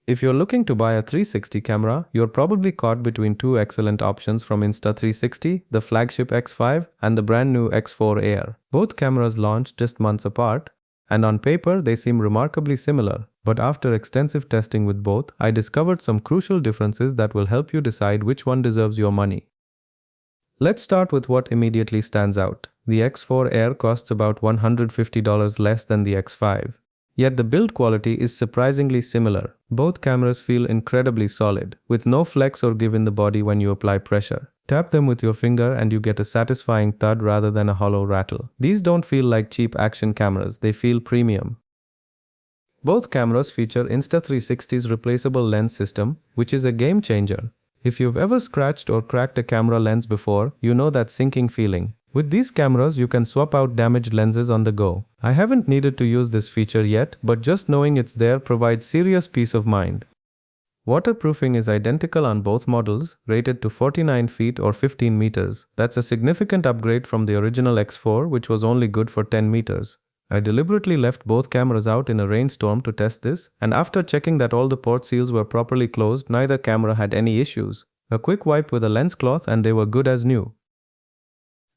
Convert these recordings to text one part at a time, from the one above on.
If you're looking to buy a 360 camera, you're probably caught between two excellent options from Insta360, the flagship X5 and the brand new X4 Air. Both cameras launched just months apart, and on paper they seem remarkably similar. But after extensive testing with both, I discovered some crucial differences that will help you decide which one deserves your money. Let's start with what immediately stands out. The X4 Air costs about $150 less than the X5. Yet the build quality is surprisingly similar. Both cameras feel incredibly solid, with no flex or give in the body when you apply pressure. Tap them with your finger and you get a satisfying thud rather than a hollow rattle. These don't feel like cheap action cameras, they feel premium. Both cameras feature Insta360's replaceable lens system, which is a game changer. If you've ever scratched or cracked a camera lens before, you know that sinking feeling. With these cameras, you can swap out damaged lenses on the go. I haven't needed to use this feature yet, but just knowing it's there provides serious peace of mind. Waterproofing is identical on both models, rated to 49 feet or 15 meters. That's a significant upgrade from the original X4, which was only good for 10 meters. I deliberately left both cameras out in a rainstorm to test this, and after checking that all the port seals were properly closed, neither camera had any issues. A quick wipe with a lens cloth and they were good as new.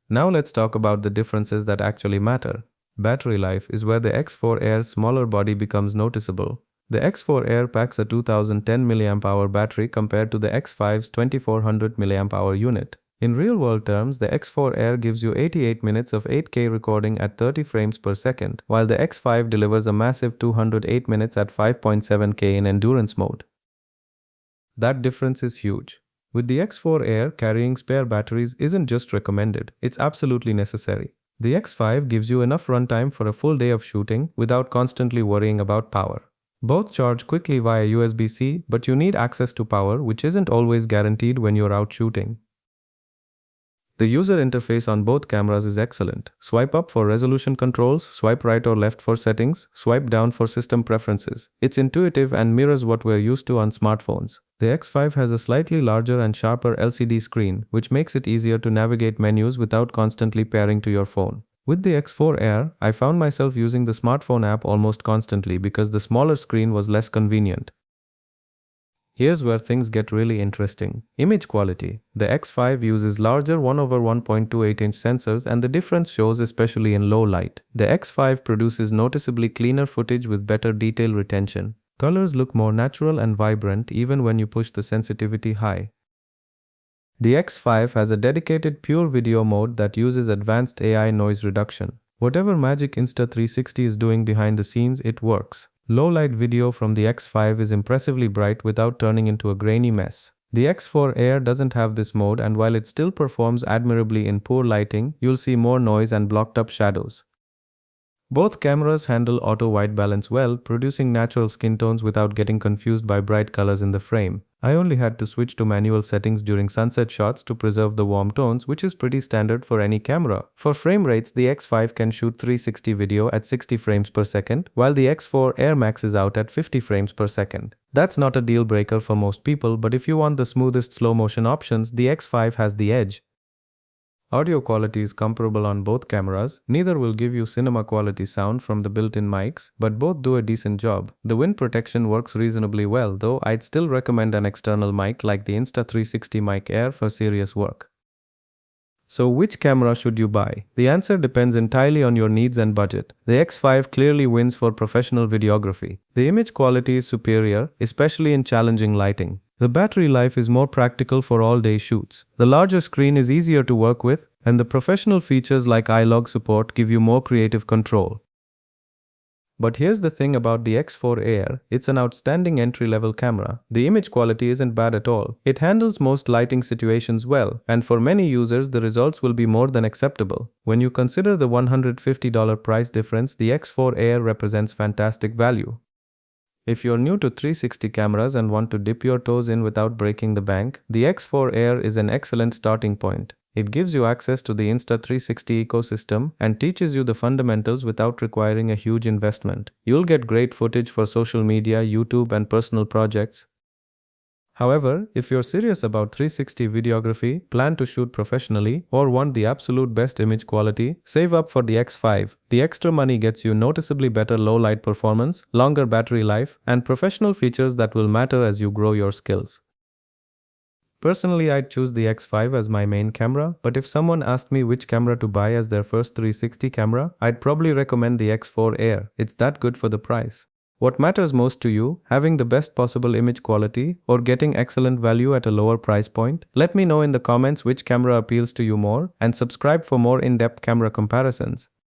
Now let's talk about the differences that actually matter. Battery life is where the X4 Air's smaller body becomes noticeable. The X4 Air packs a 2010 mAh battery compared to the X5's 2400 mAh unit. In real-world terms, the X4 Air gives you 88 minutes of 8K recording at 30 frames per second, while the X5 delivers a massive 208 minutes at 5.7K in endurance mode. That difference is huge. With the X4 Air, carrying spare batteries isn't just recommended, it's absolutely necessary. The X5 gives you enough runtime for a full day of shooting without constantly worrying about power. Both charge quickly via USB-C, but you need access to power, which isn't always guaranteed when you're out shooting. The user interface on both cameras is excellent. Swipe up for resolution controls, swipe right or left for settings, swipe down for system preferences. It's intuitive and mirrors what we're used to on smartphones. The X5 has a slightly larger and sharper LCD screen, which makes it easier to navigate menus without constantly pairing to your phone. With the X4 Air, I found myself using the smartphone app almost constantly because the smaller screen was less convenient. Here's where things get really interesting. Image quality. The X5 uses larger 1/1.28-inch sensors and the difference shows especially in low light. The X5 produces noticeably cleaner footage with better detail retention. Colors look more natural and vibrant even when you push the sensitivity high. The X5 has a dedicated PureVideo Mode that uses advanced AI noise reduction. Whatever magic Insta360 is doing behind the scenes, it works. Low-light video from the X5 is impressively bright without turning into a grainy mess. The X4 Air doesn't have this mode, and while it still performs admirably in poor lighting, you'll see more noise and blocked-up shadows. Both cameras handle auto white balance well, producing natural skin tones without getting confused by bright colors in the frame. I only had to switch to manual settings during sunset shots to preserve the warm tones, which is pretty standard for any camera. For frame rates, the X5 can shoot 360 video at 60 frames per second, while the X4 Air maxes out at 50 frames per second. That's not a deal breaker for most people, but if you want the smoothest slow motion options, the X5 has the edge. Audio quality is comparable on both cameras. Neither will give you cinema quality sound from the built-in mics, but both do a decent job. The wind protection works reasonably well, though I'd still recommend an external mic like the Insta360 Mic Air for serious work. So which camera should you buy? The answer depends entirely on your needs and budget. The X5 clearly wins for professional videography. The image quality is superior, especially in challenging lighting. The battery life is more practical for all-day shoots. The larger screen is easier to work with, and the professional features like iLog support give you more creative control. But here's the thing about the X4 Air, it's an outstanding entry-level camera. The image quality isn't bad at all. It handles most lighting situations well, and for many users the results will be more than acceptable. When you consider the $150 price difference, the X4 Air represents fantastic value. If you're new to 360 cameras and want to dip your toes in without breaking the bank, the X4 Air is an excellent starting point. It gives you access to the Insta360 ecosystem and teaches you the fundamentals without requiring a huge investment. You'll get great footage for social media, YouTube, and personal projects. However, if you're serious about 360 videography, plan to shoot professionally, or want the absolute best image quality, save up for the X5. The extra money gets you noticeably better low light performance, longer battery life, and professional features that will matter as you grow your skills. Personally, I'd choose the X5 as my main camera, but if someone asked me which camera to buy as their first 360 camera, I'd probably recommend the X4 Air. It's that good for the price. What matters most to you, having the best possible image quality or getting excellent value at a lower price point? Let me know in the comments which camera appeals to you more, and subscribe for more in-depth camera comparisons.